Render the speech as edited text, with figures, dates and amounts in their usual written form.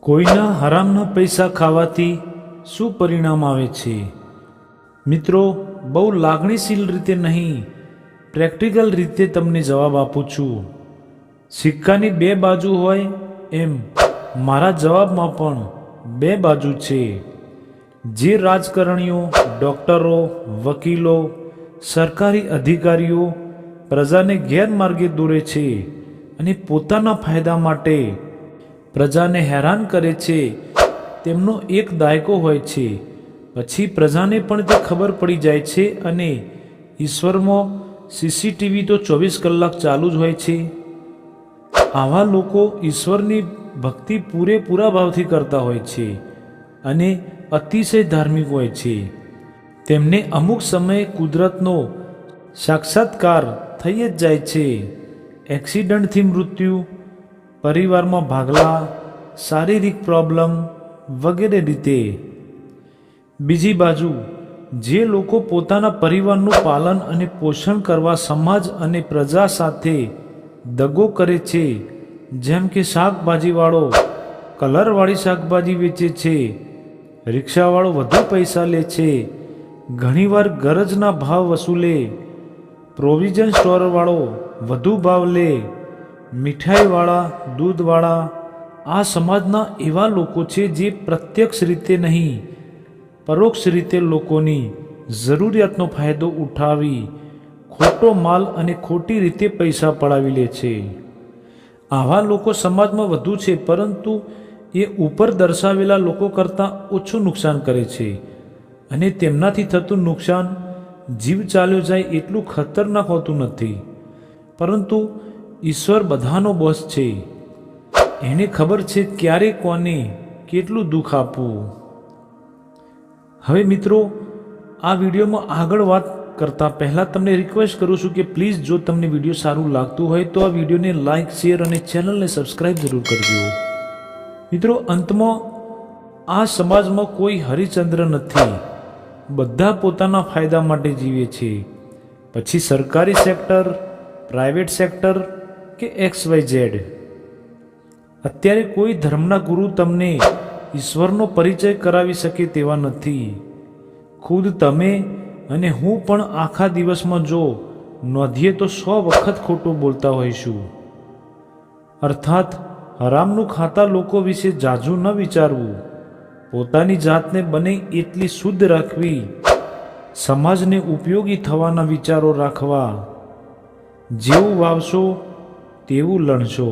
કોઈના હરામના પૈસા ખાવાથી શું પરિણામ આવે છે? મિત્રો, બહુ લાગણીશીલ રીતે નહીં, પ્રેક્ટિકલ રીતે તમને જવાબ આપું છું. સિક્કાની બે બાજુ હોય એમ મારા જવાબમાં પણ બે બાજુ છે. જે રાજકારણીઓ, ડોક્ટરો, વકીલો, સરકારી અધિકારીઓ પ્રજાને ગેરમાર્ગે દોરે છે અને પોતાના ફાયદા માટે પ્રજાને હેરાન કરે છે, તેમનો એક દાયકો હોય છે. પછી પ્રજાને પણ તે ખબર પડી જાય છે અને ઈશ્વરમાં સીસીટીવી તો 24 કલાક ચાલુ જ હોય છે. આવા લોકો ઈશ્વરની ભક્તિ પૂરેપૂરા ભાવથી કરતા હોય છે અને અતિશય ધાર્મિક હોય છે. તેમને અમુક સમયે કુદરતનો સાક્ષાત્કાર થઈ જ જાય છે. એક્સિડન્ટથી મૃત્યુ, પરિવારમાં ભાગલા, શારીરિક પ્રોબ્લેમ વગેરે રીતે. બીજી બાજુ જે લોકો પોતાના પરિવારનું પાલન અને પોષણ કરવા સમાજ અને પ્રજા સાથે દગો કરે છે, જેમ કે શાકભાજીવાળો કલરવાળી શાકભાજી વેચે છે, રિક્ષાવાળો વધુ પૈસા લે છે, ઘણીવાર ગરજના ભાવ વસૂલે, પ્રોવિઝન સ્ટોરવાળો વધુ ભાવ લે, મીઠાઈવાળા, દૂધવાળા, આ સમાજના એવા લોકો છે જે પ્રત્યક્ષ રીતે નહીં, પરોક્ષ રીતે લોકોની જરૂરિયાતનો ફાયદો ઉઠાવી ખોટો માલ અને ખોટી રીતે પૈસા પડાવી લે છે. આવા લોકો સમાજમાં વધુ છે, પરંતુ એ ઉપર દર્શાવેલા લોકો કરતાં ઓછું નુકસાન કરે છે અને તેમનાથી થતું નુકસાન જીવ ચાલ્યો જાય એટલું ખતરનાક હોતું નથી. પરંતુ ઈશ્વર બધાનો બોસ છે. એને ખબર છે ક્યારે કોને કેટલું દુઃખ આપવું. હવે મિત્રો, આ વિડીયોમાં આગળ વાત કરતાં પહેલાં તમને રિક્વેસ્ટ કરું છું કે પ્લીઝ, જો તમને વિડીયો સારું લાગતું હોય તો આ વિડીયોને લાઇક, શેર અને ચેનલને સબસ્ક્રાઈબ જરૂર કરજો. મિત્રો, અંતમાં આ સમાજમાં કોઈ હરિચંદ્ર નથી. બધા પોતાના ફાયદા માટે જીવે છે. પછી સરકારી સેક્ટર, પ્રાઇવેટ સેક્ટર કે XYZ. અત્યારે કોઈ ધર્મના ગુરુ તમને ઈશ્વરનો પરિચય કરાવી શકે તેવા નથી. ખુદ તમે અને હું પણ આખા દિવસમાં જો નોંધીએ તો 100 વખત ખોટું બોલતા હોઈશું. અર્થાત હરામનું ખાતા લોકો વિશે જાજુ ન વિચારવું, પોતાની જાતને બને એટલી શુદ્ધ રાખવી, સમાજને ઉપયોગી થવાના વિચારો રાખવા. જેવું વાવશો તેવું લણશો.